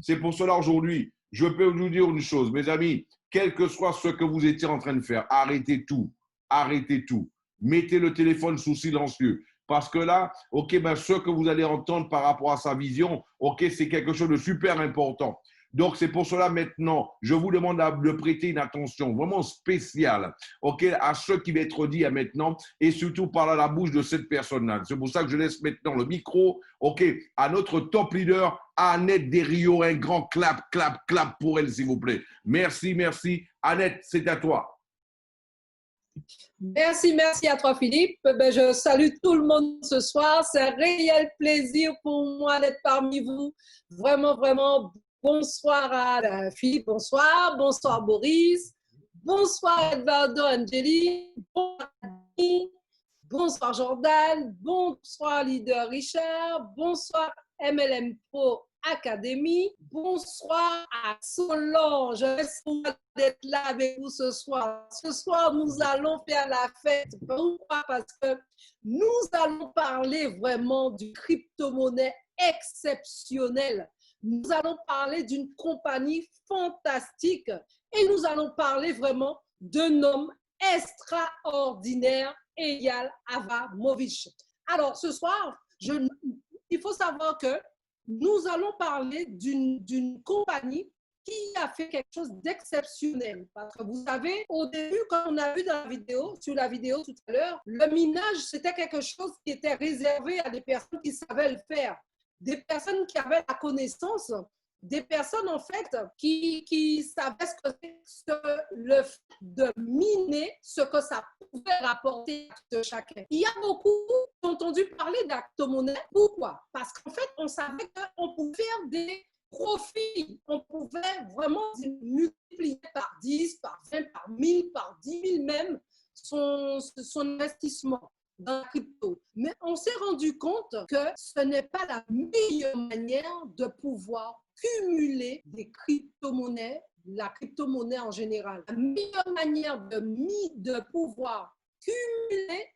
C'est pour cela aujourd'hui, je peux vous dire une chose, mes amis, quel que soit ce que vous étiez en train de faire, arrêtez tout. Arrêtez tout. Mettez le téléphone sous silencieux. Parce que là, OK, ben, ce que vous allez entendre par rapport à sa vision, OK, c'est quelque chose de super important. Donc, c'est pour cela maintenant, je vous demande de prêter une attention vraiment spéciale, OK, à ce qui va être dit à maintenant et surtout par la bouche de cette personne-là. C'est pour ça que je laisse maintenant le micro, OK, à notre top leader, Annette Desrios. Un grand clap, clap, clap pour elle, s'il vous plaît. Merci, merci. Annette, c'est à toi. Merci à toi, Philippe. Ben, je salue tout le monde ce soir. C'est un réel plaisir pour moi d'être parmi vous. Vraiment. Bonsoir à Philippe, bonsoir Boris, bonsoir Eduardo Angeli, bonsoir Jordan, bonsoir Leader Richard, bonsoir MLM Pro Academy, bonsoir à Solange. Merci d'être là avec vous ce soir. Ce soir, nous allons faire la fête. Pourquoi? Parce que nous allons parler vraiment du crypto-monnaie exceptionnel. Nous allons parler d'une compagnie fantastique et nous allons parler vraiment d'un homme extraordinaire, Eyal Abramovich. Alors, ce soir, il faut savoir que nous allons parler d'une compagnie qui a fait quelque chose d'exceptionnel. Parce que vous savez, au début, quand on a vu dans la vidéo, sur la vidéo tout à l'heure, le minage, c'était quelque chose qui était réservé à des personnes qui savaient le faire. Des personnes qui avaient la connaissance, des personnes en fait qui savaient ce que c'est le fait de miner, ce que ça pouvait rapporter à chacun. Il y a beaucoup qui ont entendu parler d'acto-monnaie. Pourquoi? Parce qu'en fait, on savait qu'on pouvait faire des profits. On pouvait vraiment multiplier par 10, par 20, par 1000, par 10 000 même son investissement dans la crypto. Mais on s'est rendu compte que ce n'est pas la meilleure manière de pouvoir cumuler des crypto-monnaies, la crypto-monnaie en général. La meilleure manière de pouvoir cumuler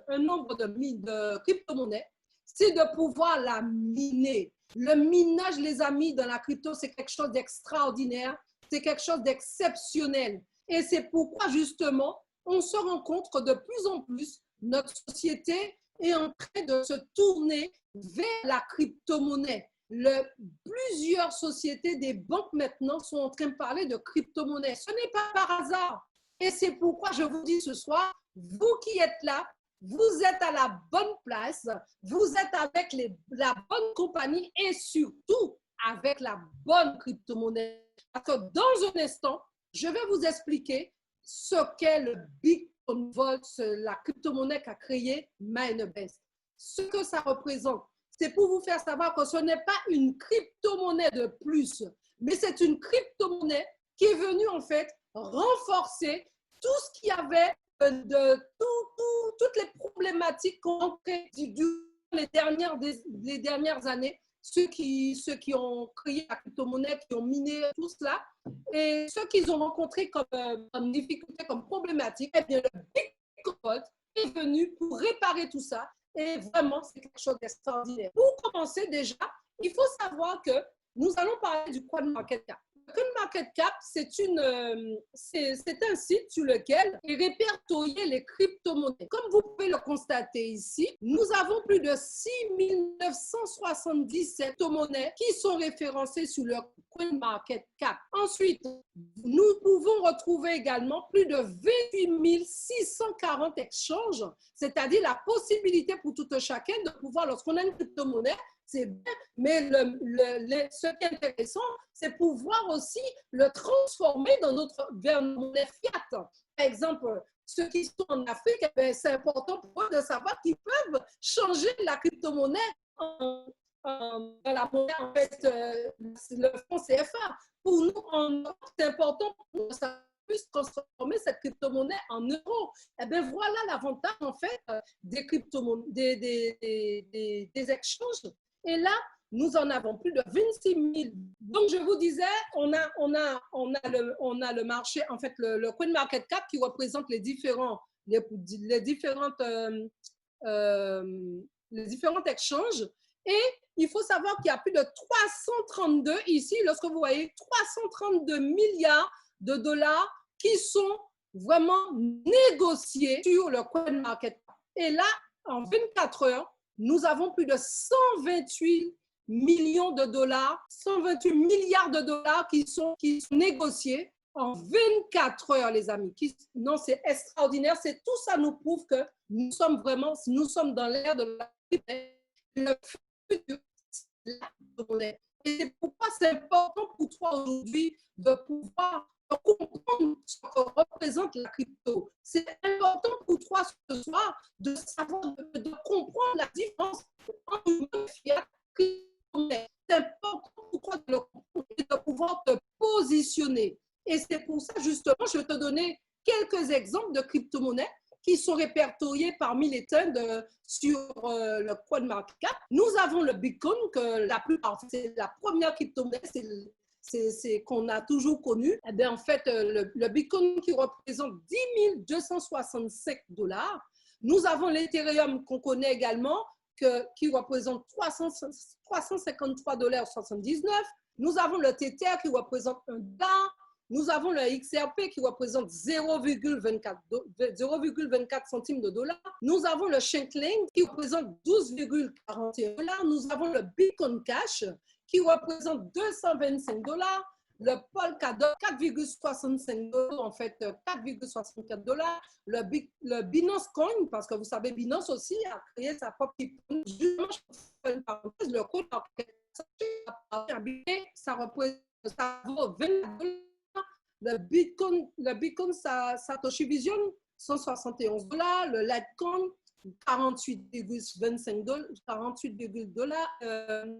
un nombre de crypto-monnaies, c'est de pouvoir la miner. Le minage, les amis, dans la crypto, c'est quelque chose d'extraordinaire, c'est quelque chose d'exceptionnel. Et c'est pourquoi, justement, on se rend compte que de plus en plus, notre société est en train de se tourner vers la crypto-monnaie. Plusieurs sociétés, des banques maintenant, sont en train de parler de crypto-monnaie. Ce n'est pas par hasard. Et c'est pourquoi je vous dis ce soir, vous qui êtes là, vous êtes à la bonne place, vous êtes avec la bonne compagnie et surtout avec la bonne crypto-monnaie. Parce que dans un instant, je vais vous expliquer ce qu'est le Bitcoin Vault, la crypto-monnaie qu'a créée Minebase. Ce que ça représente, c'est pour vous faire savoir que ce n'est pas une crypto-monnaie de plus, mais c'est une crypto-monnaie qui est venue en fait renforcer tout ce qu'il y avait toutes les problématiques qu'on rencontrait durant les dernières années, ceux qui ont créé la crypto-monnaie, qui ont miné tout cela, et ceux qu'ils ont rencontrés comme difficulté, comme problématique, eh bien, le Bitcoin est venu pour réparer tout ça. Et vraiment, c'est quelque chose d'extraordinaire. Pour commencer déjà, il faut savoir que nous allons parler du CoinMarketCap. CoinMarketCap, c'est un site sur lequel est répertorié les crypto-monnaies. Comme vous pouvez le constater ici, nous avons plus de 6 977 crypto-monnaies qui sont référencées sur le CoinMarketCap. Ensuite, nous pouvons retrouver également plus de 28 640 exchanges, c'est-à-dire la possibilité pour tout un chacun de pouvoir, lorsqu'on a une crypto-monnaie, c'est bien, mais ce qui est intéressant, c'est pouvoir aussi le transformer vers une monnaie fiat. Par exemple, ceux qui sont en Afrique, c'est important pour eux de savoir qu'ils peuvent changer la crypto-monnaie dans la monnaie, en fait, le franc CFA. Pour nous, c'est important pour nous de savoir puisse transformer cette crypto-monnaie en euros. Eh bien, voilà l'avantage, en fait, des crypto-monnaies, des exchanges. Et là, nous en avons plus de 26 000. Donc, je vous disais, on a le marché, en fait, le CoinMarketCap qui représente les différents exchanges. Et il faut savoir qu'il y a plus de 332 ici, lorsque vous voyez 332 milliards de dollars qui sont vraiment négociés sur le coin market. Et là, en 24 heures, nous avons plus de 128 millions de dollars, 128 milliards de dollars qui sont négociés en 24 heures, les amis. Non, c'est extraordinaire. Tout ça nous prouve que nous sommes dans l'ère de la futur. Et c'est pourquoi c'est important pour toi aujourd'hui de pouvoir comprendre ce que représente la crypto. C'est important pour toi ce soir de savoir, de comprendre la différence entre une fiat et une crypto. C'est important pour toi de le comprendre et de pouvoir te positionner. Et c'est pour ça, justement, je vais te donner quelques exemples de crypto-monnaies qui sont répertoriés parmi les trends sur le CoinMarketCap. Nous avons le Bitcoin, que la plupart, c'est la première crypto-monnaie, c'est qu'on a toujours connu. Eh bien, en fait, le Bitcoin qui représente 10 265 $. Nous avons l'Ethereum qu'on connaît également, qui représente 353,79 $. Nous avons le Tether qui représente $1. Nous avons le XRP qui représente 0,24 centimes de dollar. Nous avons le Chainlink qui représente 12,41 $. Nous avons le Bitcoin Cash qui représente 225 $. Le Polkadot, 4,65 $, en fait, 4,64 $. Le Binance Coin, parce que vous savez, Binance aussi a créé sa propre crypto. Le coin, ça vaut 20 $. Le Bitcoin Satoshi Vision, 171 $. Le Litecoin, 48,25 $, 48,25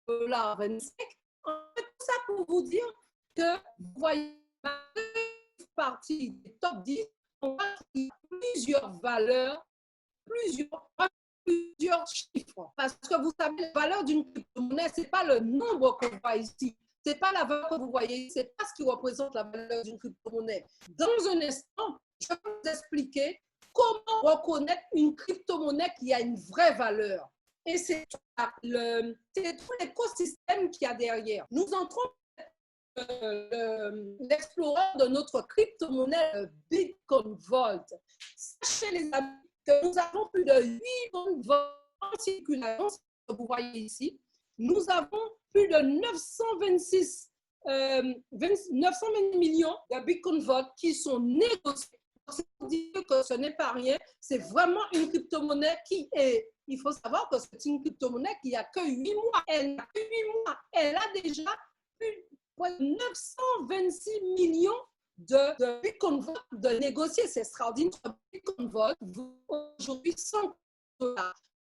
$. En fait, tout ça pour vous dire que vous voyez partie des top 10, on voit qu'il y a plusieurs valeurs, plusieurs chiffres. Parce que vous savez, la valeur d'une crypto-monnaie, ce n'est pas le nombre qu'on voit ici. Ce n'est pas la valeur que vous voyez, ce n'est pas ce qui représente la valeur d'une crypto-monnaie. Dans un instant, je vais vous expliquer comment reconnaître une crypto-monnaie qui a une vraie valeur. Et c'est tout l'écosystème qu'il y a derrière. Nous entrons l'explorer de notre crypto-monnaie Bitcoin Vault. Sachez les amis que nous avons plus de 8 Bitcoin Vault en circulation, que vous voyez ici. Nous avons plus de 926 millions de Bitcoin Vault qui sont négociés. C'est pour dire que ce n'est pas rien, c'est vraiment une crypto-monnaie qui est, il faut savoir que c'est une crypto-monnaie qui n'a que 8 mois. Elle n'a que 8 mois. Elle a déjà plus de 926 millions de Bitcoin Vault de négocier. C'est extraordinaire. Bitcoin Vault aujourd'hui 100 $. Vous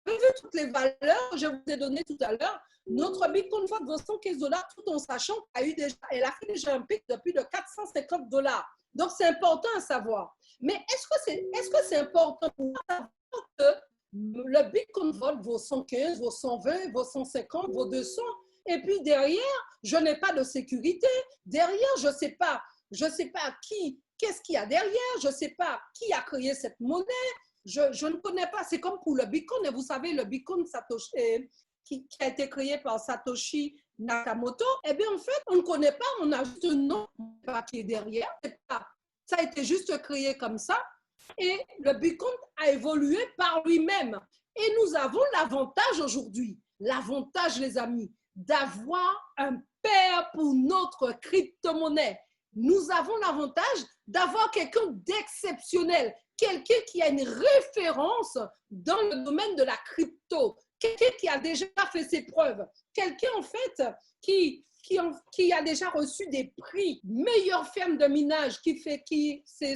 avez vu toutes les valeurs que je vous ai données tout à l'heure. Notre Bitcoin Vault vaut 115 $, tout en sachant qu'elle a fait déjà un pic de plus de 450 $. Donc, c'est important à savoir. Mais est-ce que c'est important pour nous savoir que le Bitcoin Vault vaut 115, vaut 120, vaut 150, vaut 200? Et puis derrière, je n'ai pas de sécurité. Derrière, je ne sais pas qu'est-ce qu'il y a derrière. Je ne sais pas qui a créé cette monnaie. Je ne connais pas. C'est comme pour le Bitcoin. Et vous savez, le Bitcoin Satoshi, qui a été créé par Satoshi Nakamoto, eh bien, en fait, on ne connaît pas, on a juste un nom qui est derrière. Ça a été juste créé comme ça. Et le Bitcoin a évolué par lui-même. Et nous avons l'avantage aujourd'hui, les amis, d'avoir un père pour notre crypto-monnaie. Nous avons l'avantage d'avoir quelqu'un d'exceptionnel, quelqu'un qui a une référence dans le domaine de la crypto, quelqu'un qui a déjà fait ses preuves, quelqu'un en fait qui a déjà reçu des prix, meilleure ferme de minage,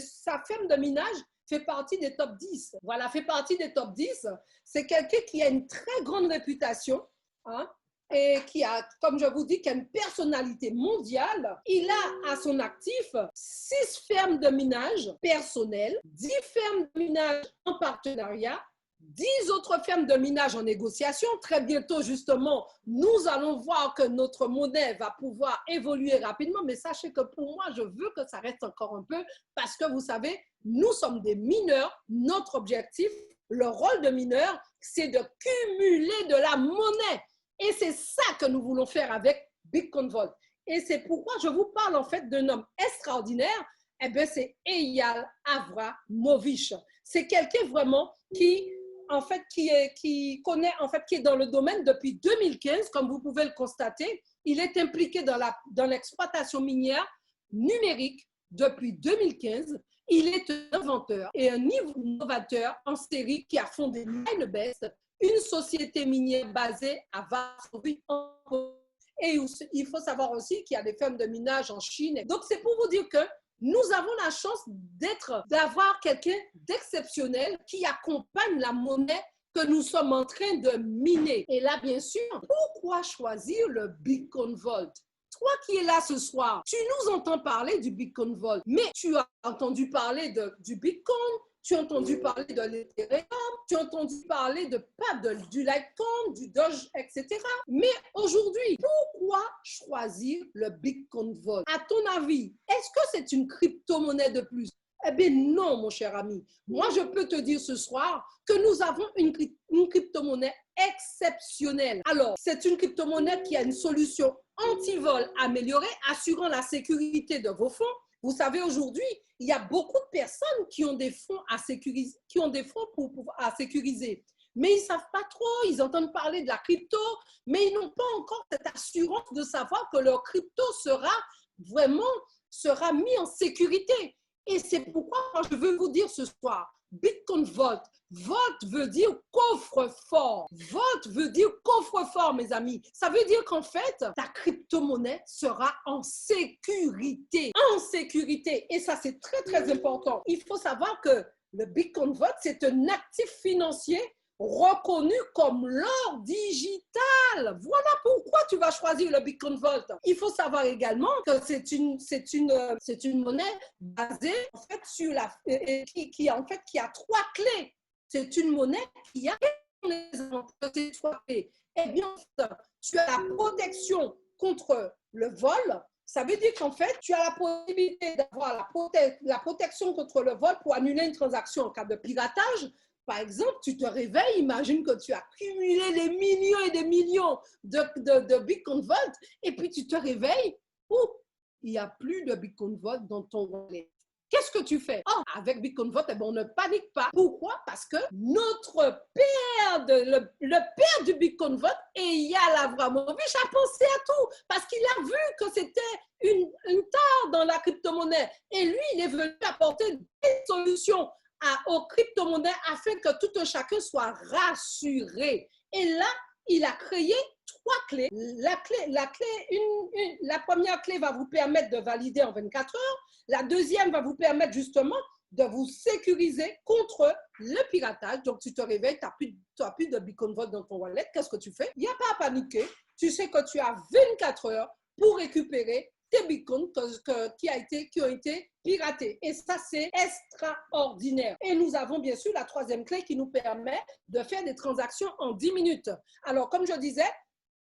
sa ferme de minage fait partie des top 10. Voilà, fait partie des top 10. C'est quelqu'un qui a une très grande réputation, hein, et qui a, comme je vous dis, qui a une personnalité mondiale. Il a à son actif 6 fermes de minage personnelles, 10 fermes de minage en partenariat 10 autres firmes de minage en négociation. Très bientôt, justement, nous allons voir que notre monnaie va pouvoir évoluer rapidement. Mais sachez que pour moi, je veux que ça reste encore un peu parce que vous savez, nous sommes des mineurs. Notre objectif, le rôle de mineur, c'est de cumuler de la monnaie. Et c'est ça que nous voulons faire avec Bitcoin Vault. Et c'est pourquoi je vous parle en fait d'un homme extraordinaire. Eh bien, c'est Eyal Avramovich. C'est quelqu'un vraiment qui connaît, qui est dans le domaine depuis 2015, comme vous pouvez le constater. Il est impliqué dans l'exploitation minière numérique depuis 2015. Il est un inventeur et un innovateur en série qui a fondé Minebest, une société minière basée à Varsovie, en Pologne. Et il faut savoir aussi qu'il y a des fermes de minage en Chine. Donc, c'est pour vous dire que nous avons la chance d'avoir quelqu'un d'exceptionnel qui accompagne la monnaie que nous sommes en train de miner. Et là, bien sûr, pourquoi choisir le Bitcoin Vault? Toi qui es là ce soir, tu nous entends parler du Bitcoin Vault, mais tu as entendu parler du Bitcoin, tu as entendu parler de l'Ethereum, tu as entendu parler du Litecoin, du Doge, etc. Mais aujourd'hui, pourquoi choisir le Bitcoin Vault? À ton avis, est-ce que c'est une crypto-monnaie de plus? Eh bien non, mon cher ami. Moi, je peux te dire ce soir que nous avons une crypto-monnaie exceptionnelle. Alors, c'est une crypto-monnaie qui a une solution anti-vol améliorée, assurant la sécurité de vos fonds. Vous savez, aujourd'hui, il y a beaucoup de personnes qui ont des fonds à sécuriser, à sécuriser. Mais ils ne savent pas trop, ils entendent parler de la crypto, mais ils n'ont pas encore cette assurance de savoir que leur crypto sera mis en sécurité. Et c'est pourquoi je veux vous dire ce soir, Bitcoin Vault. Vault veut dire coffre-fort. Vault veut dire coffre-fort, mes amis. Ça veut dire qu'en fait, ta crypto-monnaie sera en sécurité. En sécurité. Et ça, c'est très, très important. Il faut savoir que le Bitcoin Vault, c'est un actif financier reconnu comme l'or digital. Voilà pourquoi tu vas choisir le Bitcoin Vault. Il faut savoir également que c'est une monnaie basée en fait sur qui a trois clés. C'est une monnaie qui a ces trois clés. Eh bien, tu as la protection contre le vol. Ça veut dire qu'en fait, tu as la possibilité d'avoir la protection contre le vol pour annuler une transaction en cas de piratage. Par exemple, tu te réveilles, imagine que tu as cumulé des millions et des millions de Bitcoin Vault, et puis tu te réveilles, il n'y a plus de Bitcoin Vault dans ton wallet. Qu'est-ce que tu fais? Avec Bitcoin Vault, on ne panique pas. Pourquoi? Parce que notre père, le père du Bitcoin Vault, Eyal Avramovich, a pensé à tout. Parce qu'il a vu que c'était une tare dans la crypto-monnaie. Et lui, il est venu apporter des solutions aux crypto-monnaies afin que tout un chacun soit rassuré. Et là, il a créé trois clés. La première clé va vous permettre de valider en 24 heures. La deuxième va vous permettre justement de vous sécuriser contre le piratage. Donc, tu te réveilles, tu n'as plus de Bitcoin Vault dans ton wallet. Qu'est-ce que tu fais? Il n'y a pas à paniquer. Tu sais que tu as 24 heures pour récupérer tes bitcoins qui ont été piratés. Et ça, c'est extraordinaire. Et nous avons bien sûr la troisième clé qui nous permet de faire des transactions en 10 minutes. Alors, comme je disais,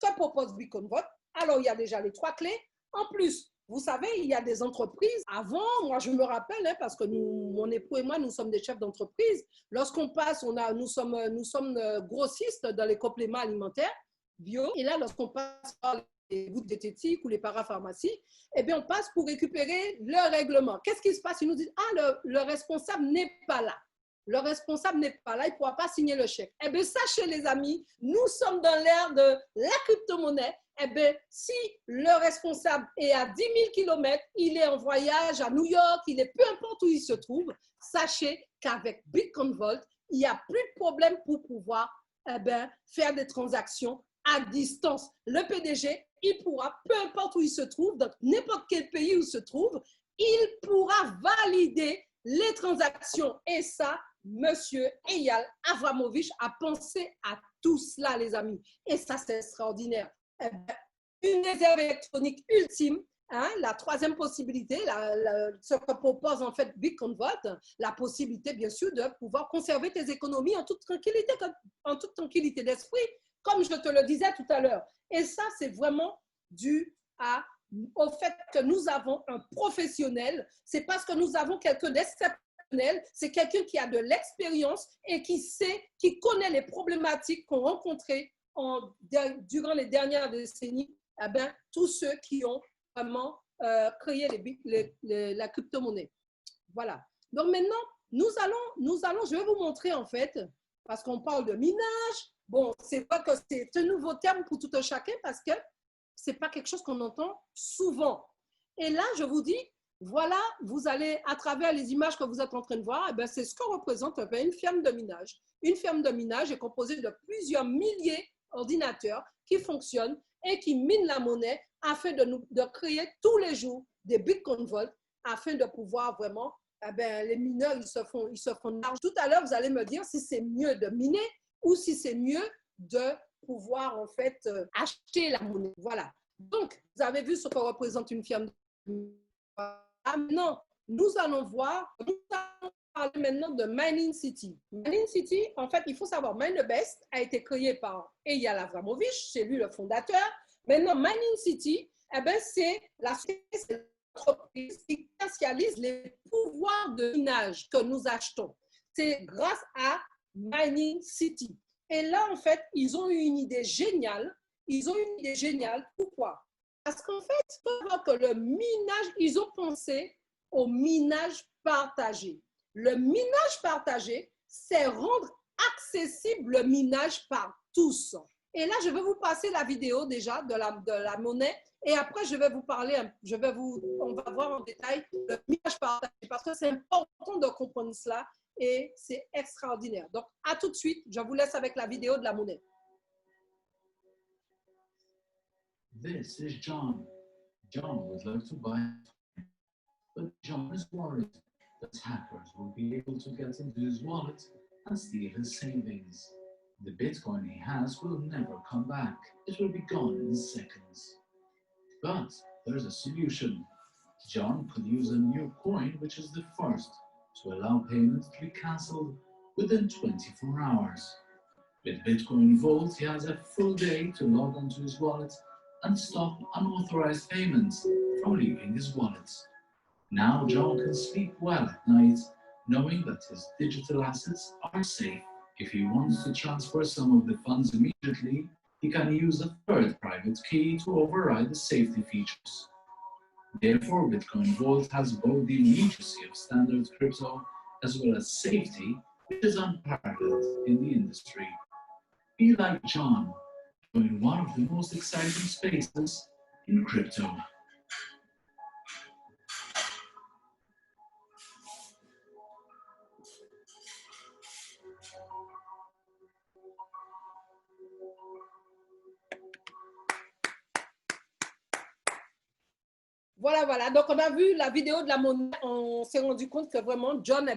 que propose Bitcoin Vault? Alors, il y a déjà les trois clés. En plus, vous savez, il y a des entreprises. Avant, moi, je me rappelle, parce que mon époux et moi, nous sommes des chefs d'entreprise. Lorsqu'on passe, nous sommes grossistes dans les compléments alimentaires bio. Et là, lorsqu'on passe par les bouts diététiques ou les parapharmacies, eh bien, on passe pour récupérer le règlement. Qu'est-ce qui se passe? Ils nous disent, le responsable n'est pas là. Le responsable n'est pas là, il ne pourra pas signer le chèque. Eh bien, sachez les amis, nous sommes dans l'ère de la crypto-monnaie. Eh bien, si le responsable est à 10 000 km, il est en voyage à New York, il est peu importe où il se trouve, sachez qu'avec Bitcoin Vault, il n'y a plus de problème pour pouvoir faire des transactions à distance. Le PDG, il pourra, peu importe où il se trouve, dans n'importe quel pays où il se trouve, il pourra valider les transactions. Et ça, Monsieur Eyal Avramovich a pensé à tout cela, les amis. Et ça, c'est extraordinaire. Une réserve électronique ultime hein, la troisième possibilité, ce que propose en fait Bitcoinvolt, la possibilité bien sûr de pouvoir conserver tes économies en toute tranquillité d'esprit, comme je te le disais tout à l'heure. Et ça, c'est vraiment dû au fait que nous avons un professionnel, c'est parce que nous avons quelqu'un d'exceptionnel, c'est quelqu'un qui a de l'expérience et qui sait, qui connaît les problématiques qu'on rencontrait durant les dernières décennies, eh bien, tous ceux qui ont vraiment créé la crypto-monnaie. Voilà. Donc maintenant, nous allons, je vais vous montrer en fait, parce qu'on parle de minage. Bon, c'est pas que c'est un nouveau terme pour tout un chacun parce que c'est pas quelque chose qu'on entend souvent. Et là, je vous dis, voilà, vous allez, à travers les images que vous êtes en train de voir, eh c'est ce que représente une ferme de minage. Une ferme de minage est composée de plusieurs milliers d'ordinateurs qui fonctionnent et qui minent la monnaie afin de créer tous les jours des Bitcoinvolt afin de pouvoir vraiment, les mineurs, ils se font large. Tout à l'heure, vous allez me dire si c'est mieux de miner ou si c'est mieux de pouvoir en fait acheter la monnaie. Voilà. Donc, vous avez vu ce que représente une firme. Maintenant, nous allons parler maintenant de Mining City. Mining City, en fait, il faut savoir, MineBest a été créé par Eyal Avramovich, c'est lui le fondateur. Maintenant, Mining City, c'est l'entreprise qui spécialise les pouvoirs de minage que nous achetons. C'est grâce à Mining City. Et là, en fait, ils ont eu une idée géniale. Pourquoi? Parce qu'en fait, que le minage, ils ont pensé au minage partagé. Le minage partagé, c'est rendre accessible le minage par tous. Et là, je vais vous passer la vidéo déjà de la monnaie. Et après, je vais vous parler, on va voir en détail le minage partagé. Parce que c'est important de comprendre cela. Et c'est extraordinaire. Donc, à tout de suite. Je vous laisse avec la vidéo de la monnaie. This is John. John would like to buy, but John is worried that hackers will be able to get into his wallet and steal his savings. The Bitcoin he has will never come back. It will be gone in seconds. But there's a solution. John could use a new coin, which is the first to allow payments to be cancelled within 24 hours. With Bitcoinvolt, he has a full day to log onto his wallet and stop unauthorized payments from leaving his wallet. Now John can sleep well at night, knowing that his digital assets are safe. If he wants to transfer some of the funds immediately, he can use a third private key to override the safety features. Therefore, Bitcoinvolt has both the immediacy of standard crypto as well as safety, which is unparalleled in the industry. Be like John, in one of the most exciting spaces in crypto. Voilà. Donc, on a vu la vidéo de la monnaie. On s'est rendu compte que vraiment, John,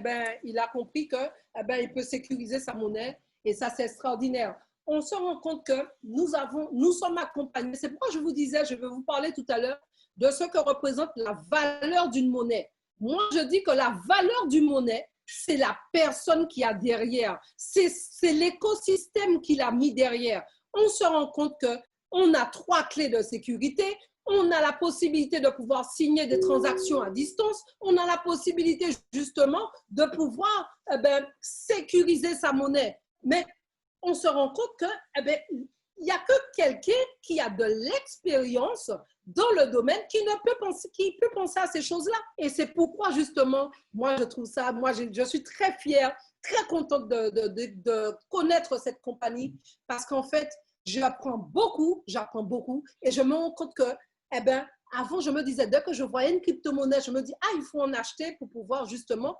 il a compris que, il peut sécuriser sa monnaie. Et ça, c'est extraordinaire. On se rend compte que nous sommes accompagnés. C'est pourquoi je vous disais, je vais vous parler tout à l'heure de ce que représente la valeur d'une monnaie. Moi, je dis que la valeur d'une monnaie, c'est la personne qui a derrière. C'est l'écosystème qu'il a mis derrière. On se rend compte qu'on a 3 clés de sécurité. On a la possibilité de pouvoir signer des transactions à distance. On a la possibilité justement de pouvoir sécuriser sa monnaie. Mais on se rend compte qu'il n'y a que quelqu'un qui a de l'expérience dans le domaine qui peut penser à ces choses-là. Et c'est pourquoi justement, moi je trouve ça, je suis très fière, très contente de connaître cette compagnie parce qu'en fait, j'apprends beaucoup et je me rends compte que avant, je me disais, dès que je voyais une crypto-monnaie, je me dis, il faut en acheter pour pouvoir justement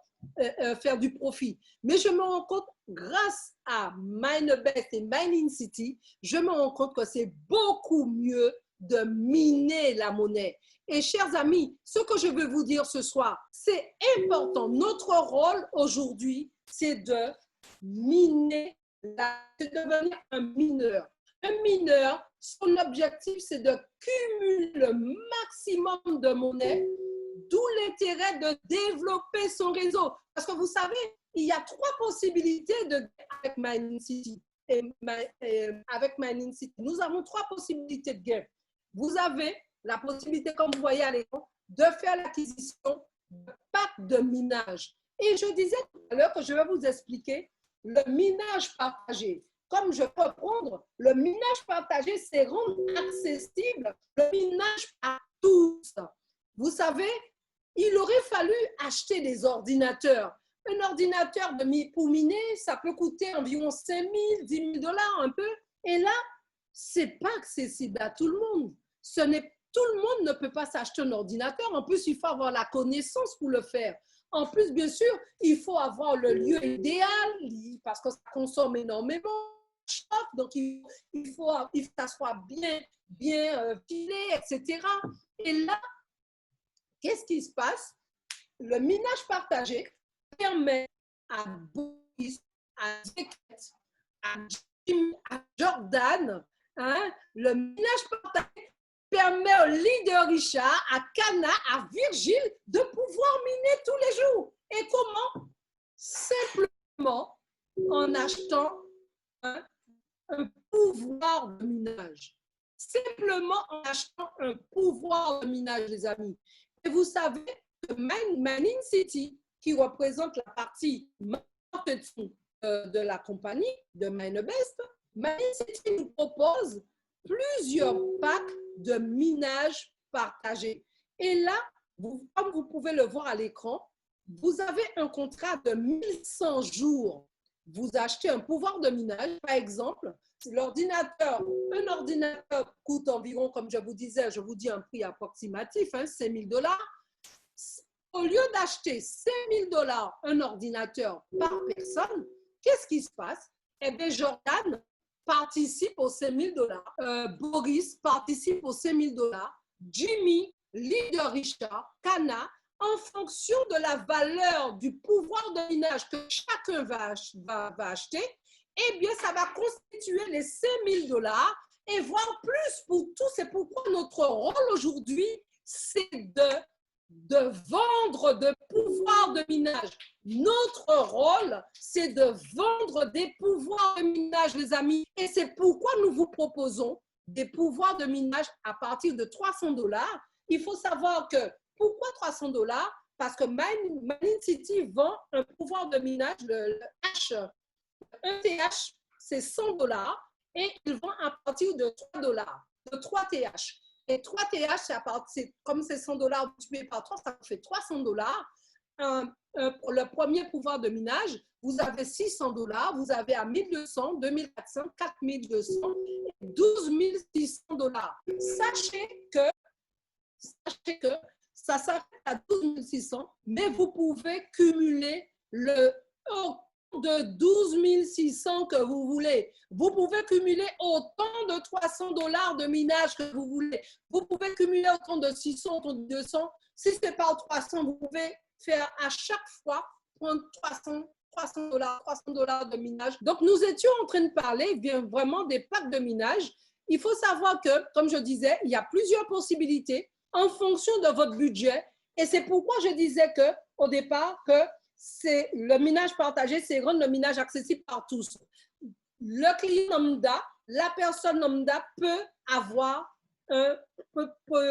faire du profit. Mais je me rends compte, grâce à MineBest et Mining City, je me rends compte que c'est beaucoup mieux de miner la monnaie. Et chers amis, ce que je veux vous dire ce soir, c'est important. Notre rôle aujourd'hui, c'est de miner, de devenir un mineur. Un mineur, son objectif, c'est de cumuler le maximum de monnaie, d'où l'intérêt de développer son réseau. Parce que vous savez, il y a 3 possibilités avec Mining City. Avec Mining City, nous avons 3 possibilités de gain. Vous avez la possibilité, comme vous voyez à l'écran, de faire l'acquisition de packs de minage. Et je disais tout à l'heure que je vais vous expliquer le minage partagé. Comme je peux prendre, le minage partagé, c'est rendre accessible le minage à tous. Vous savez, il aurait fallu acheter des ordinateurs. Un ordinateur pour miner, ça peut coûter environ 5 000, 10 000 dollars un peu. Et là, ce n'est pas accessible à tout le monde. Tout le monde ne peut pas s'acheter un ordinateur. En plus, il faut avoir la connaissance pour le faire. En plus, bien sûr, il faut avoir le lieu idéal parce que ça consomme énormément. Donc, il faut que ça soit bien filé, etc. Et là, qu'est-ce qui se passe? Le minage partagé permet à Boris, à Zeket, à Jim, à Jordan, le minage partagé permet au leader Richard, à Cana, à Virgile de pouvoir miner tous les jours. Et comment? Simplement en achetant un pouvoir de minage. Simplement en achetant un pouvoir de minage, les amis. Et vous savez que Mining City, qui représente la partie marketing de la compagnie de MineBest, Mining City nous propose plusieurs packs de minage partagé. Et là, comme vous pouvez le voir à l'écran, vous avez un contrat de 1100 jours. Vous achetez un pouvoir de minage, par exemple, un ordinateur coûte environ, comme je vous disais, je vous dis un prix approximatif, 5 000 dollars. Au lieu d'acheter 5 000 dollars un ordinateur par personne, qu'est-ce qui se passe? Eh bien, Jordan participe aux 5 000 dollars. Boris participe aux 5 000 dollars. Jimmy, leader Richard, Cana, en fonction de la valeur du pouvoir de minage que chacun va acheter, eh bien, ça va constituer les 5 000 dollars et voire plus pour tous. C'est pourquoi notre rôle aujourd'hui, c'est de vendre de pouvoirs de minage. Notre rôle, c'est de vendre des pouvoirs de minage, les amis. Et c'est pourquoi nous vous proposons des pouvoirs de minage à partir de 300 dollars. Il faut savoir que, pourquoi 300 dollars? Parce que Mining City vend un pouvoir de minage, le H. Un TH, c'est 100 dollars et ils vend à partir de 3 dollars, de 3 TH. Et 3 TH, comme c'est 100 dollars multiplié par 3, ça fait 300 dollars. Pour le premier pouvoir de minage, vous avez 600 dollars, vous avez à 1200, 2400, 4200, 12 600 dollars. Sachez que ça s'arrête à 12 600, mais vous pouvez cumuler le de 12 600 que vous voulez. Vous pouvez cumuler autant de 300 dollars de minage que vous voulez. Vous pouvez cumuler autant de 600, autant de 200. Si c'est par 300, vous pouvez faire à chaque fois prendre 300 dollars de minage. Donc, nous étions en train de parler vraiment des packs de minage. Il faut savoir que, comme je disais, il y a plusieurs possibilités en fonction de votre budget. Et c'est pourquoi je disais qu'au départ, que c'est le minage partagé, c'est rendre le minage accessible par tous. Le client lambda, la personne lambda peut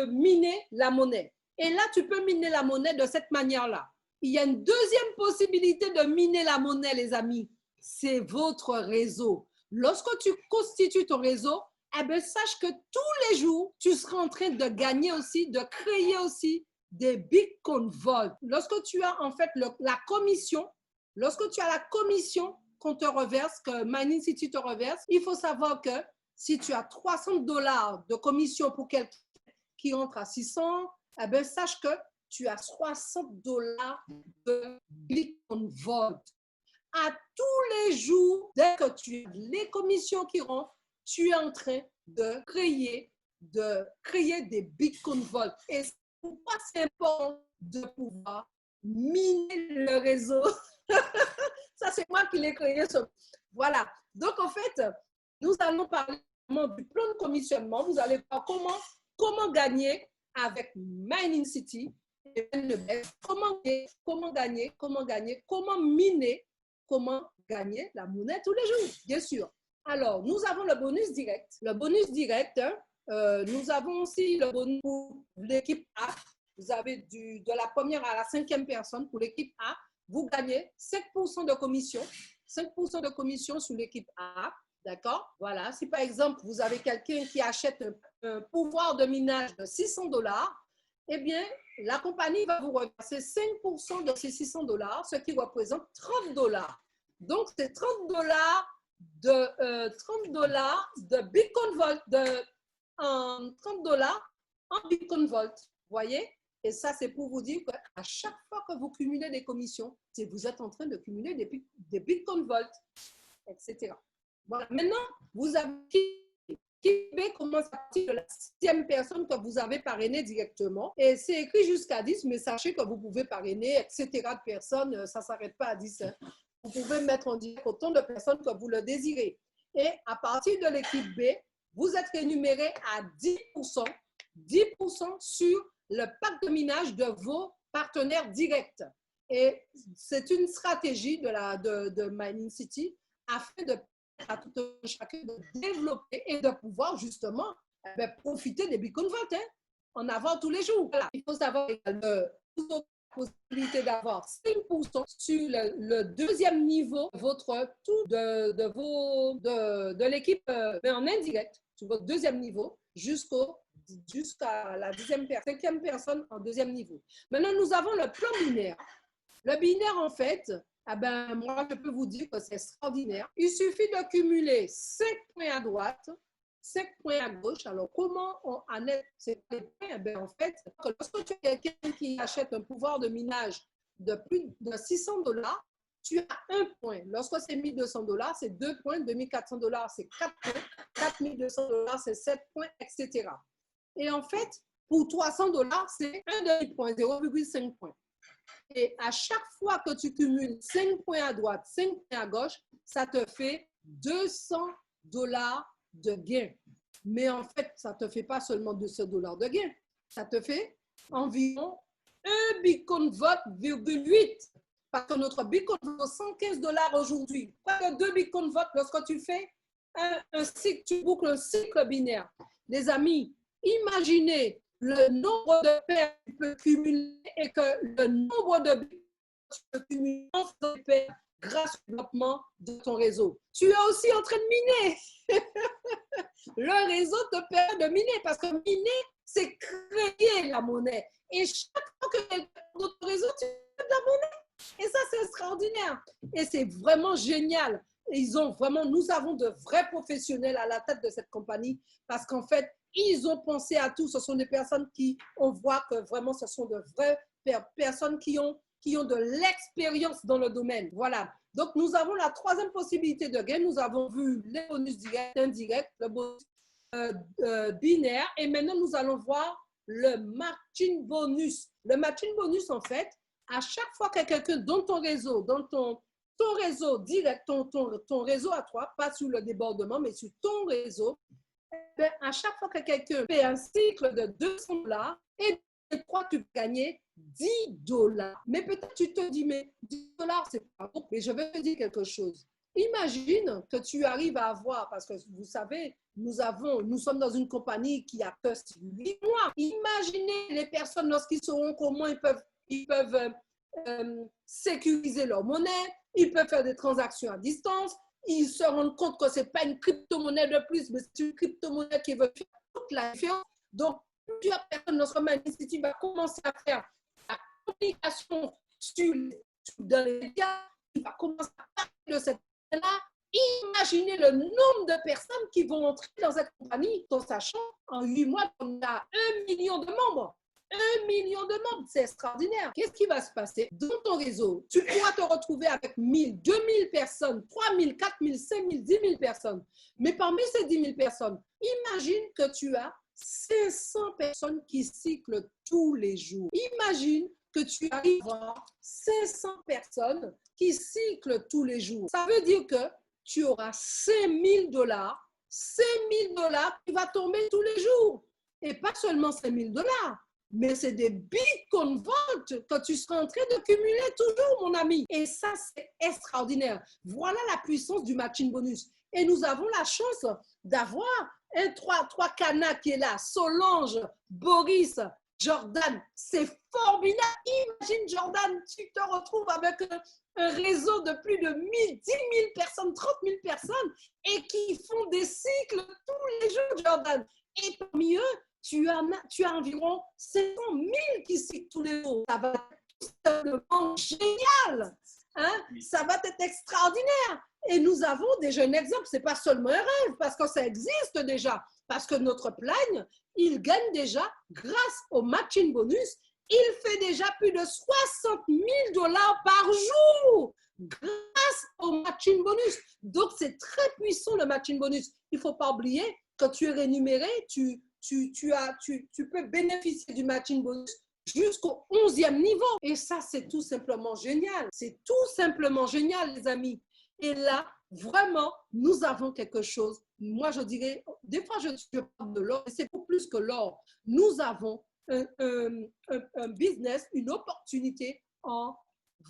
miner la monnaie. Et là, tu peux miner la monnaie de cette manière-là. Il y a une deuxième possibilité de miner la monnaie, les amis. C'est votre réseau. Lorsque tu constitues ton réseau, eh bien, sache que tous les jours, tu seras en train de gagner aussi, de créer aussi des Bitcoin Vault. Lorsque tu as en fait la commission, lorsque tu as la commission qu'on te reverse, que Mining City te reverse, il faut savoir que si tu as 300 dollars de commission pour quelqu'un qui entre à 600, eh bien, sache que tu as 60 dollars de Bitcoin Vault. À tous les jours, dès que tu as les commissions qui rentrent, tu es en train de créer des Bitcoin Vault. Et pourquoi c'est important de pouvoir miner le réseau? Ça, c'est moi qui l'ai créé. Voilà. Donc, en fait, nous allons parler du plan de commissionnement. Vous allez voir comment gagner avec Mining City. Comment miner, comment gagner la monnaie tous les jours, bien sûr. Alors, nous avons le bonus direct. Le bonus direct, nous avons aussi le bonus pour l'équipe A. Vous avez de la première à la 5e personne pour l'équipe A. Vous gagnez 5% de commission. 5% de commission sur l'équipe A. D'accord? Voilà. Si par exemple, vous avez quelqu'un qui achète un pouvoir de minage de $600, eh bien, la compagnie va vous reverser 5% de ces $600, ce qui représente $30. Donc, c'est $30 de Bitcoin Vault, $30 en Bitcoin Vault. Vous voyez? Et ça, c'est pour vous dire qu'à chaque fois que vous cumulez des commissions, vous êtes en train de cumuler des Bitcoin Vault, etc. Voilà. Maintenant, vous avez qui commence à partir de la 6e personne que vous avez parrainée directement. Et c'est écrit jusqu'à 10, mais sachez que vous pouvez parrainer, etc. de personnes, ça ne s'arrête pas à 10. Hein. Vous pouvez mettre en direct autant de personnes que vous le désirez. Et à partir de l'équipe B, vous êtes rémunéré à 10%, 10% sur le pack de minage de vos partenaires directs. Et c'est une stratégie de Mining City afin de à tout chacun de développer et de pouvoir justement profiter des Bitcoin Vault, hein, en avoir tous les jours. Voilà. Il faut savoir la possibilité d'avoir 5% sur le deuxième niveau de l'équipe en indirect, sur votre deuxième niveau, jusqu'à la 5e personne en deuxième niveau. Maintenant, nous avons le plan binaire. Le binaire, en fait, moi, je peux vous dire que c'est extraordinaire. Il suffit de cumuler 5 points à droite, 5 points à gauche. Alors, comment on annette ces points? En fait, lorsque tu as quelqu'un qui achète un pouvoir de minage de plus de $600, tu as 1 point. Lorsque c'est $1,200, c'est 2 points. $2,400, c'est 4 points. $4,200, c'est 7 points, etc. Et en fait, pour $300, c'est 1 demi-point, 0,5 points. Et à chaque fois que tu cumules 5 points à droite, 5 points à gauche, ça te fait $200 de gain. Mais en fait, ça ne te fait pas seulement $200 de gain. Ça te fait environ 1 Bitcoin Vault,8. Parce que notre Bitcoin vaut $115 aujourd'hui. Pas de 2 Bitcoin Vault lorsque tu fais un cycle, tu boucles un cycle binaire. Les amis, imaginez le nombre de paires que tu peux cumuler et que le nombre de paires que tu peux cumuler grâce au développement de ton réseau. Tu es aussi en train de miner. Le réseau te permet de miner parce que miner, c'est créer la monnaie. Et chaque fois que tu es dans ton réseau, tu fais de la monnaie. Et ça, c'est extraordinaire. Et c'est vraiment génial. Nous avons de vrais professionnels à la tête de cette compagnie parce qu'en fait, ils ont pensé à tout. Ce sont des personnes on voit que vraiment, ce sont de vraies personnes qui ont de l'expérience dans le domaine. Voilà. Donc, nous avons la 3e possibilité de gain. Nous avons vu les bonus directs, indirects, le bonus binaire. Et maintenant, nous allons voir le matching bonus. Le matching bonus, en fait, à chaque fois que quelqu'un dans ton réseau, ton réseau direct, ton réseau à toi, pas sur le débordement, mais sur ton réseau, à chaque fois que quelqu'un fait un cycle de $200, et toi, tu peux gagner $10. Mais peut-être tu te dis, mais $10, c'est pas beaucoup. Mais je vais te dire quelque chose. Imagine que tu arrives à avoir, parce que vous savez, nous sommes dans une compagnie qui a que 8 mois. Imaginez les personnes lorsqu'ils sauront comment ils peuvent sécuriser leur monnaie, ils peuvent faire des transactions à distance, ils se rendent compte que ce n'est pas une crypto-monnaie de plus, mais c'est une crypto-monnaie qui veut faire toute la différence. Donc, plusieurs personnes, notre Mining City va commencer à faire la communication dans les médias, il va commencer à parler de cette là. Imaginez le nombre de personnes qui vont entrer dans cette compagnie, en sachant en 8 mois, on a 1 million de membres. 1 million de membres, c'est extraordinaire. Qu'est-ce qui va se passer dans ton réseau? Tu pourras te retrouver avec 1000, 2000 personnes, 3000, 4000, 5000, 10 000 personnes. Mais parmi ces 10 000 personnes, imagine que tu as 500 personnes qui cyclent tous les jours. Imagine que tu arrives à avoir 500 personnes qui cyclent tous les jours. Ça veut dire que tu auras $5000 5 000 $ qui va tomber tous les jours. Et pas seulement 5 000 $, mais c'est des bitcoin votes que tu seras en train de cumuler toujours, mon ami. Et ça, c'est extraordinaire. Voilà la puissance du matching bonus. Et nous avons la chance d'avoir un 3 canas qui est là, Solange, Boris, Jordan. C'est formidable. Imagine, Jordan, tu te retrouves avec un réseau de plus de 10 000 personnes, 30 000 personnes et qui font des cycles tous les jours, Jordan. Et parmi eux, tu as environ 500 000 qui cyclent tous les jours. Ça va être tout simplement génial. Hein? Ça va être extraordinaire. Et nous avons déjà un exemple. Ce n'est pas seulement un rêve, parce que ça existe déjà. Parce que notre plan, il gagne déjà, grâce au matching bonus, il fait déjà plus de 60 000 $ par jour grâce au matching bonus. Donc, c'est très puissant le matching bonus. Il ne faut pas oublier que tu es rémunéré, tu peux bénéficier du matching bonus jusqu'au 11e niveau. Et ça, c'est tout simplement génial. C'est tout simplement génial, les amis. Et là, vraiment, nous avons quelque chose. Moi, je dirais, des fois, je parle de l'or, mais c'est beaucoup plus que l'or. Nous avons un business, une opportunité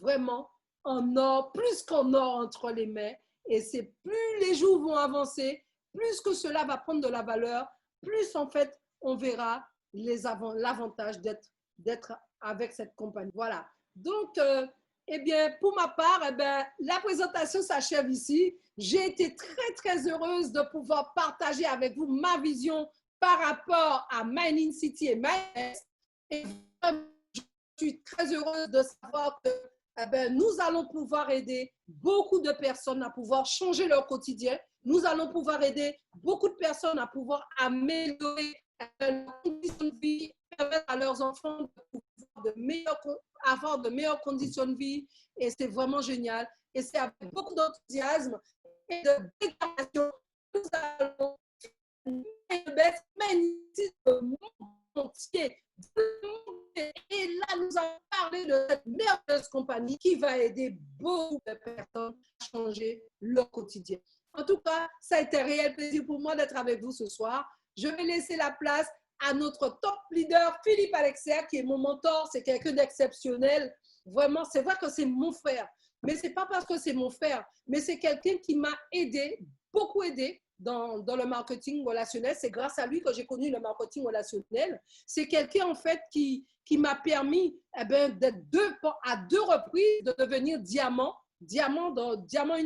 vraiment en or, plus qu'en or entre les mains. Et c'est plus les jours vont avancer, plus que cela va prendre de la valeur, plus en fait, on verra l'avantage d'être avec cette compagnie. Voilà. Donc, eh bien, pour ma part, eh bien, la présentation s'achève ici. J'ai été très, très heureuse de pouvoir partager avec vous ma vision par rapport à Mining City et MineX. Et je suis très heureuse de savoir que eh bien, nous allons pouvoir aider beaucoup de personnes à pouvoir changer leur quotidien. Nous allons pouvoir aider beaucoup de personnes à pouvoir améliorer leur condition de vie, permettre à leurs enfants de pouvoir avoir de meilleures conditions de vie. Et c'est vraiment génial. Et c'est avec beaucoup d'enthousiasme et de détermination que nous allons magnifier le monde entier. Et là, nous allons parler de cette merveilleuse compagnie qui va aider beaucoup de personnes à changer leur quotidien. En tout cas, ça a été un réel plaisir pour moi d'être avec vous ce soir. Je vais laisser la place à notre top leader, Philippe Alexia, qui est mon mentor. C'est quelqu'un d'exceptionnel. Vraiment, c'est vrai que c'est mon frère. Mais ce n'est pas parce que c'est mon frère, mais c'est quelqu'un qui m'a aidé, beaucoup aidé dans le marketing relationnel. C'est grâce à lui que j'ai connu le marketing relationnel. C'est quelqu'un, en fait, qui m'a permis d'être à deux reprises de devenir diamant 1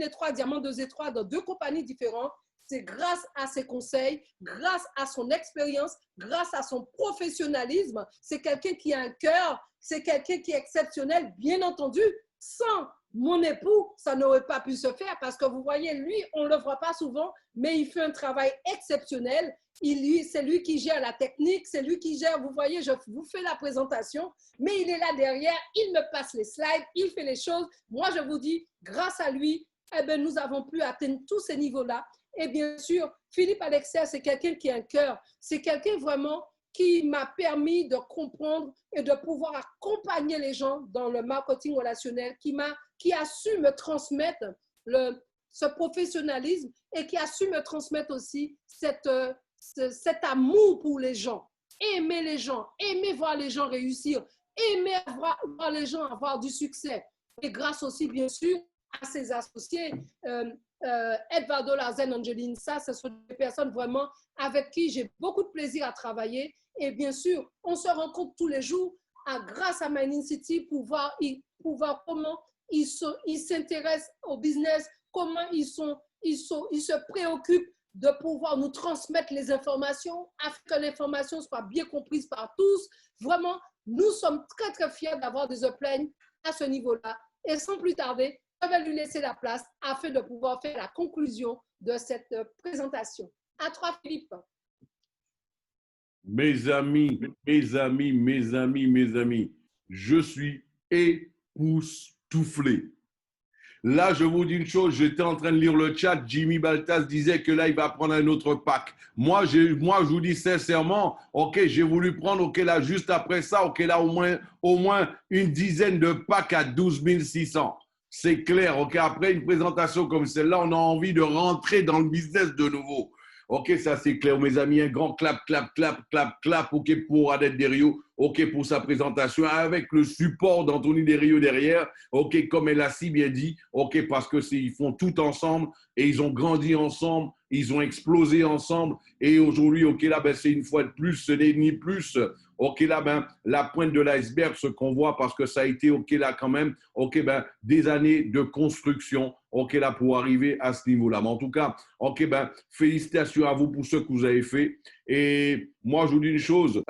et 3, diamant 2 et 3, dans 2 compagnies différentes. C'est grâce à ses conseils, grâce à son expérience, grâce à son professionnalisme. C'est quelqu'un qui a un cœur, c'est quelqu'un qui est exceptionnel. Bien entendu, sans mon époux, ça n'aurait pas pu se faire parce que vous voyez, lui, on ne le voit pas souvent, mais il fait un travail exceptionnel. C'est lui qui gère la technique, c'est lui qui gère, vous voyez, je vous fais la présentation, mais il est là derrière, il me passe les slides, il fait les choses. Moi, je vous dis, grâce à lui, eh bien, nous avons pu atteindre tous ces niveaux-là. Et bien sûr, Philippe Alexia, c'est quelqu'un qui a un cœur, c'est quelqu'un vraiment qui m'a permis de comprendre et de pouvoir accompagner les gens dans le marketing relationnel, qui a su me transmettre ce professionnalisme et qui a su me transmettre aussi cet amour pour les gens. Aimer les gens, aimer voir les gens réussir, aimer voir les gens avoir du succès. Et grâce aussi, bien sûr, à ses associés, Edvardo Larsen, Angeline, ce sont des personnes vraiment avec qui j'ai beaucoup de plaisir à travailler. Et bien sûr, on se rencontre tous les jours grâce à Mining City pour voir comment ils s'intéressent au business, comment ils se préoccupent de pouvoir nous transmettre les informations afin que l'information soit bien comprise par tous. Vraiment, nous sommes très, très fiers d'avoir des uplines à ce niveau-là. Et sans plus tarder, je vais lui laisser la place afin de pouvoir faire la conclusion de cette présentation. À toi, Philippe. Mes amis, je suis époustouflé. Là, je vous dis une chose, j'étais en train de lire le chat, Jimmy Baltas disait que là, il va prendre un autre pack. Moi, je vous dis sincèrement, ok, j'ai voulu prendre, ok, là, juste après ça, ok, là, au moins une dizaine de packs à 12 600. C'est clair, ok, après une présentation comme celle-là, on a envie de rentrer dans le business de nouveau. Ok, ça c'est clair, mes amis. Un grand clap, clap, clap, clap, clap. Ok, pour Annette Desrios. Ok, pour sa présentation avec le support d'Anthony Desrios derrière. Ok, comme elle a si bien dit. Ok, parce que ils font tout ensemble et ils ont grandi ensemble. Ils ont explosé ensemble. Et aujourd'hui, ok, là, ben, c'est une fois de plus, ce n'est ni plus. Ok, là, ben, la pointe de l'iceberg, ce qu'on voit, parce que ça a été, ok, là, quand même, ok, ben, des années de construction, ok, là, pour arriver à ce niveau-là. Mais en tout cas, ok, ben, félicitations à vous pour ce que vous avez fait. Et moi, je vous dis une chose.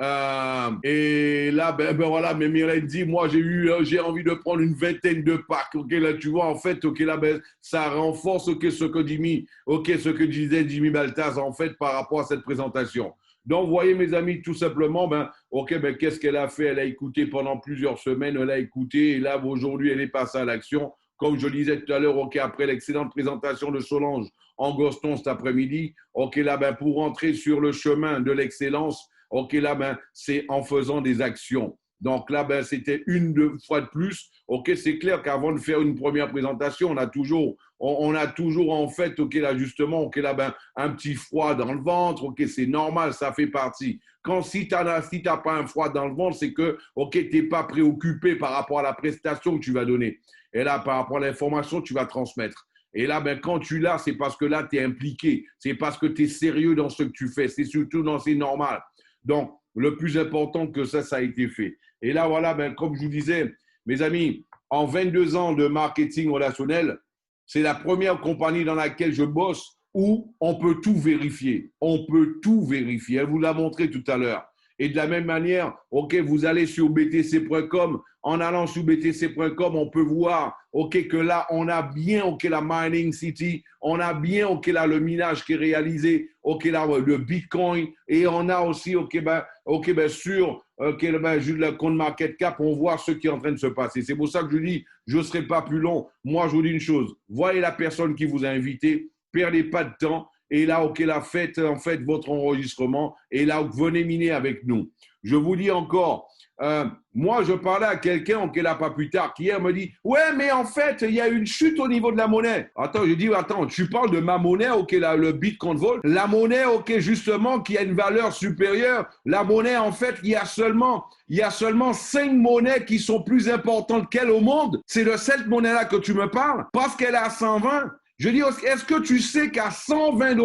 Et là, ben voilà, mais Mylène dit, moi, j'ai envie de prendre une vingtaine de packs. Ok, là, tu vois, en fait, ok, là, ben, ça renforce, ok, ce que disait Jimmy Baltaz, en fait, par rapport à cette présentation. Donc, vous voyez, mes amis, tout simplement, qu'est-ce qu'elle a fait? Elle a écouté pendant plusieurs semaines, elle a écouté, et là, aujourd'hui, elle est passée à l'action. Comme je disais tout à l'heure, ok, après l'excellente présentation de Solange en Goston cet après-midi, ok, là, pour rentrer sur le chemin de l'excellence, ok, là, c'est en faisant des actions. Donc là, c'était deux fois de plus. Ok, c'est clair qu'avant de faire une première présentation, on a toujours en fait, ok, là, justement, ok, là, un petit froid dans le ventre. Ok, c'est normal, ça fait partie. Si tu n'as pas un froid dans le ventre, c'est que, ok, tu n'es pas préoccupé par rapport à la prestation que tu vas donner. Et là, par rapport à l'information que tu vas transmettre. Et là, quand tu l'as, c'est parce que là, tu es impliqué. C'est parce que tu es sérieux dans ce que tu fais. C'est surtout c'est normal. Donc, le plus important que ça a été fait. Et là, voilà, comme je vous disais, mes amis, en 22 ans de marketing relationnel, c'est la première compagnie dans laquelle je bosse où on peut tout vérifier. On peut tout vérifier. Elle vous l'a montré tout à l'heure. Et de la même manière, ok, vous allez sur btc.com. En allant sur btc.com, on peut voir, ok, que là, on a bien, ok, la mining city, on a bien, ok, là, le minage qui est réalisé, ok, là, le Bitcoin, et on a aussi, sur, juste le compte market cap, on voit ce qui est en train de se passer. C'est pour ça que je dis, je ne serai pas plus long. Moi, je vous dis une chose, voyez la personne qui vous a invité, perdez pas de temps. Et là, ok, là, faites en fait votre enregistrement et là, venez miner avec nous. Je vous dis encore, moi, je parlais à quelqu'un, ok, là, pas plus tard, qui hier me dit, ouais, mais en fait, il y a une chute au niveau de la monnaie. Attends, je dis, attends, tu parles de ma monnaie, ok, là, le Bitcoin Vault, la monnaie, ok, justement, qui a une valeur supérieure. La monnaie, en fait, il y a seulement 5 monnaies qui sont plus importantes qu'elle au monde. C'est de cette monnaie-là que tu me parles, parce qu'elle est à 120. Je dis, est-ce que tu sais qu'à 120 $,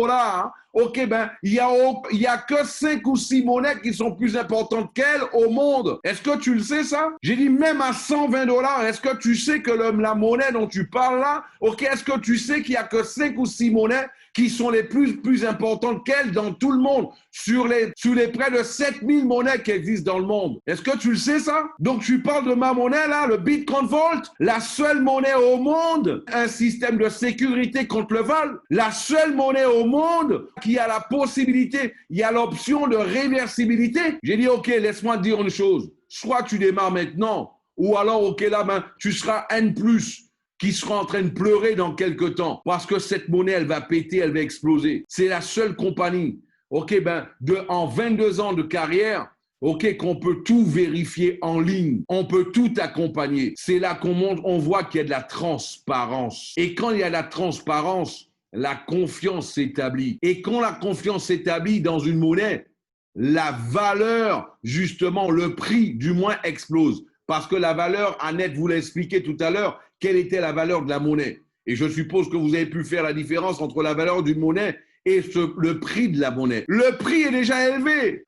ok, il y a que 5 ou 6 monnaies qui sont plus importantes qu'elle au monde. Est-ce que tu le sais, ça? J'ai dit, même à 120 $, est-ce que tu sais que la monnaie dont tu parles là, ok, est-ce que tu sais qu'il y a que 5 ou 6 monnaies qui sont les plus importantes qu'elle dans tout le monde, sur les près de 7000 monnaies qui existent dans le monde. Est-ce que tu le sais, ça? Donc, tu parles de ma monnaie, là, le Bitcoin Vault, la seule monnaie au monde, un système de sécurité contre le vol, la seule monnaie au monde qui a la possibilité, il y a l'option de réversibilité. J'ai dit, ok, laisse-moi te dire une chose. Soit tu démarres maintenant, ou alors, ok, là, tu seras N+, qui sera en train de pleurer dans quelques temps parce que cette monnaie, elle va péter, elle va exploser. C'est la seule compagnie, ok, en 22 ans de carrière, ok, qu'on peut tout vérifier en ligne. On peut tout accompagner. C'est là on voit qu'il y a de la transparence. Et quand il y a de la transparence, la confiance s'établit. Et quand la confiance s'établit dans une monnaie, la valeur, justement, le prix, du moins, explose. Parce que la valeur, Annette vous l'a expliqué tout à l'heure, quelle était la valeur de la monnaie. Et je suppose que vous avez pu faire la différence entre la valeur d'une monnaie et le prix de la monnaie. Le prix est déjà élevé.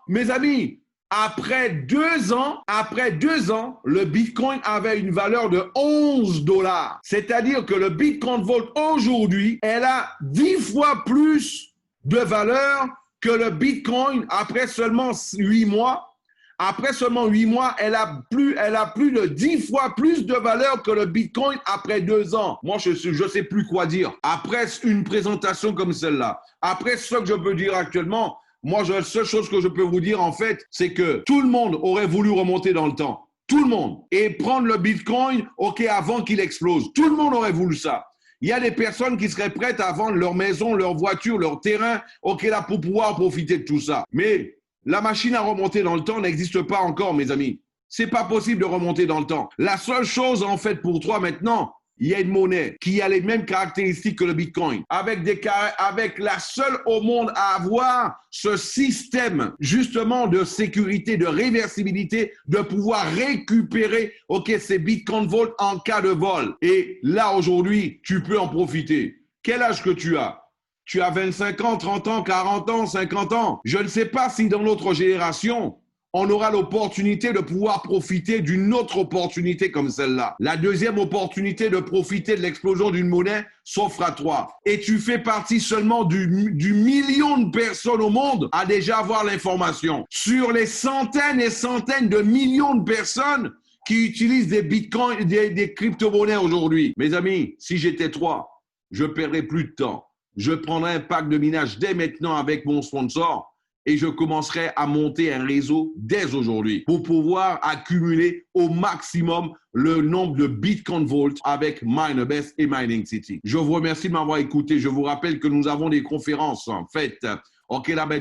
Mes amis, après 2 ans, le Bitcoin avait une valeur de 11 $. C'est-à-dire que le Bitcoin Vault aujourd'hui, elle a 10 fois plus de valeur que le Bitcoin après seulement 8 mois. Après seulement 8 mois, elle a plus de 10 fois plus de valeur que le Bitcoin après 2 ans. Moi, je ne sais plus quoi dire. Après une présentation comme celle-là, après ce que je peux dire actuellement, moi, la seule chose que je peux vous dire, en fait, c'est que tout le monde aurait voulu remonter dans le temps. Tout le monde. Et prendre le Bitcoin, ok, avant qu'il explose. Tout le monde aurait voulu ça. Il y a des personnes qui seraient prêtes à vendre leur maison, leur voiture, leur terrain, ok, là, pour pouvoir profiter de tout ça. Mais la machine à remonter dans le temps n'existe pas encore, mes amis. C'est pas possible de remonter dans le temps. La seule chose, en fait, pour toi maintenant, il y a une monnaie qui a les mêmes caractéristiques que le Bitcoin, avec la seule au monde à avoir ce système justement de sécurité, de réversibilité, de pouvoir récupérer ces Bitcoin Vault en cas de vol. Et là, aujourd'hui, tu peux en profiter. Quel âge que tu as? Tu as 25 ans, 30 ans, 40 ans, 50 ans. Je ne sais pas si dans notre génération, on aura l'opportunité de pouvoir profiter d'une autre opportunité comme celle-là. La deuxième opportunité de profiter de l'explosion d'une monnaie s'offre à toi. Et tu fais partie seulement du million de personnes au monde à déjà avoir l'information. Sur les centaines et centaines de millions de personnes qui utilisent des bitcoins, des crypto-monnaies aujourd'hui. Mes amis, si j'étais toi, je ne perdrais plus de temps. Je prendrais un pack de minage dès maintenant avec mon sponsor et je commencerai à monter un réseau dès aujourd'hui pour pouvoir accumuler au maximum le nombre de Bitcoin Vault avec MinerBest et Mining City. Je vous remercie de m'avoir écouté. Je vous rappelle que nous avons des conférences en fait.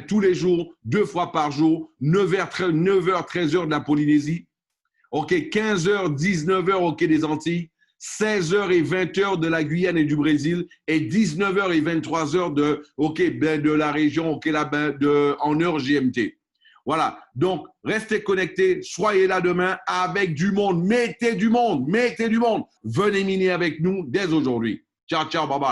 Tous les jours, 2 fois par jour, 9h, 13h de la Polynésie. 15h, 19h, des Antilles. 16h et 20h de la Guyane et du Brésil et 19h et 23h de la région en heure GMT. Voilà, donc restez connectés, soyez là demain avec du monde, mettez du monde, venez miner avec nous dès aujourd'hui. Ciao, ciao, bye bye.